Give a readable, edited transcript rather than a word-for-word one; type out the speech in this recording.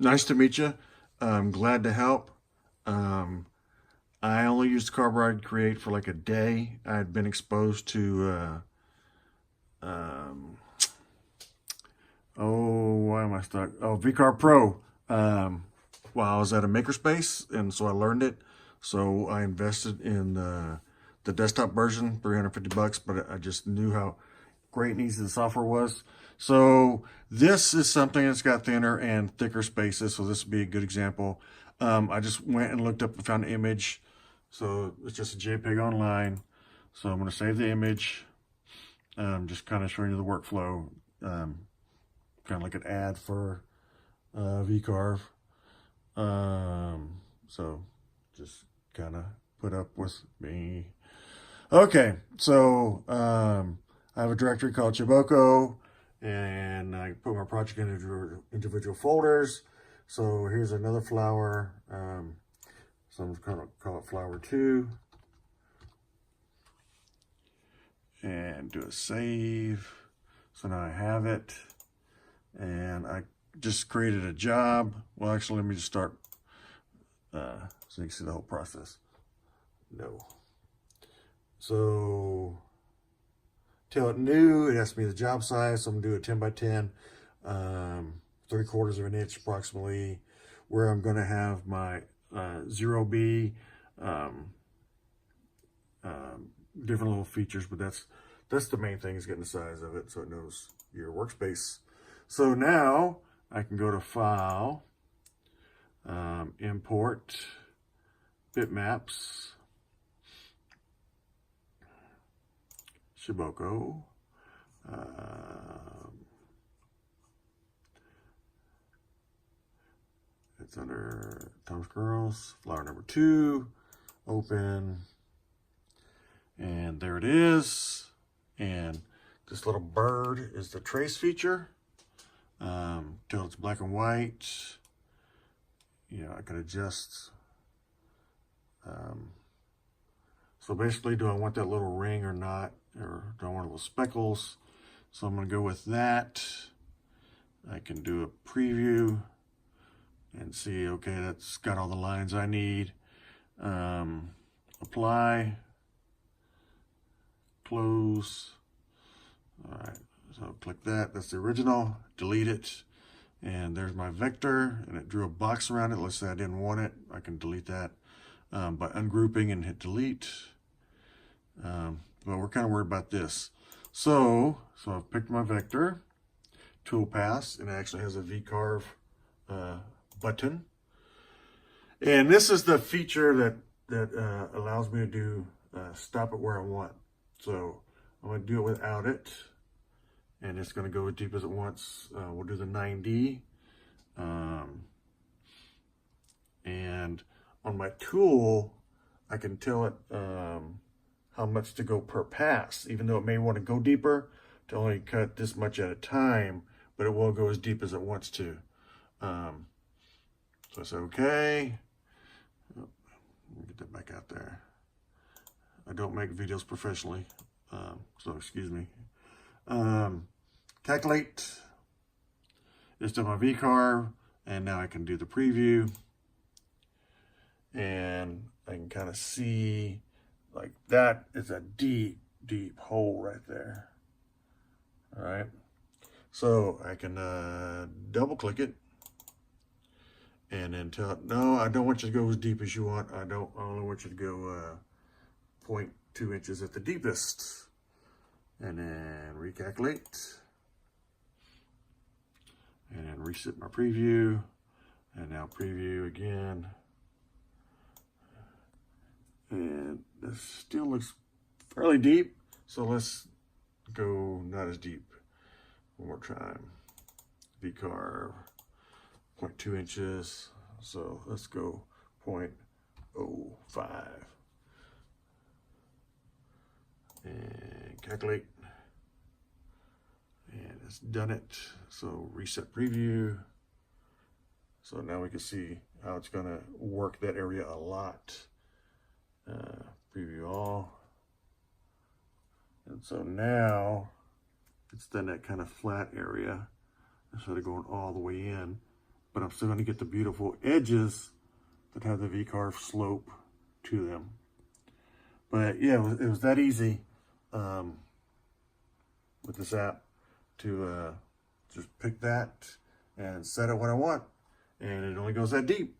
Nice to meet you. I'm glad to help. Um, I only used Carburetor Create for like a day. I'd been exposed to, why am I stuck? Oh, Vcarve Pro. While I was at a makerspace, and so I learned it. So I invested in the desktop version, 350 bucks, but I just knew how great and easy the software was. So this is something that's got thinner and thicker spaces. So this would be a good example. I just went and looked up and found an image. So it's just a JPEG online. So I'm going to save the image. Just kind of showing you the workflow. Kind of like an ad for Vcarve. So just kind of put up with me. Okay, so I have a directory called Chiboko, and I put my project into individual folders. So here's another flower. So I'm going to call it flower 2. And do a save. So now I have it. And I just created a job. Well, actually, let me just start so you can see the whole process. No. So till it new, it has to be the job size. So I'm gonna do a 10 by 10, 3/4 of an inch approximately, where I'm gonna have my 0B, different little features, but that's the main thing, is getting the size of it so it knows your workspace. So now I can go to File, Import, Bitmaps, Chiboko, it's under Tom's Girls, flower number 2, open, and there it is. And this little bird is the trace feature. Till it's black and white. You know, I could adjust. So basically, do I want that little ring or not? Or do I want little speckles? So I'm going to go with that. I can do a preview and see, okay, that's got all the lines I need. Apply. Close. All right, so click that. That's the original. Delete it. And there's my vector, and it drew a box around it. Let's say I didn't want it. I can delete that by ungrouping and hit delete. But we're kind of worried about this. So I've picked my vector, toolpath, and it actually has a Vcarve button. And this is the feature that allows me to do stop it where I want. So I'm going to do it without it. And it's going to go as deep as it wants. We'll do the 9D. And on my tool, I can tell it how much to go per pass, even though it may want to go deeper, to only cut this much at a time, but it will go as deep as it wants to. So I say, okay. Oh, let me get that back out there. I don't make videos professionally, so excuse me. Calculate. It's done my Vcarve, and now I can do the preview, and I can kind of see, like, that is a deep, deep hole right there. All right, so I can double click it, and then tell it, no, I don't want you to go as deep as you want. I only want you to go 0.2 inches at the deepest. And then recalculate. And then reset my preview. And now preview again. And this still looks fairly deep. So let's go not as deep. One more time. Vcarve, 0.2 inches. So let's go 0.05. And calculate, and it's done it. So reset preview. So now we can see how it's going to work that area a lot. Preview all. And so now it's done that kind of flat area instead of going all the way in. but I'm still going to get the beautiful edges that have the Vcarve slope to them. But yeah, it was that easy with this app to just pick that and set it when I want. And it only goes that deep.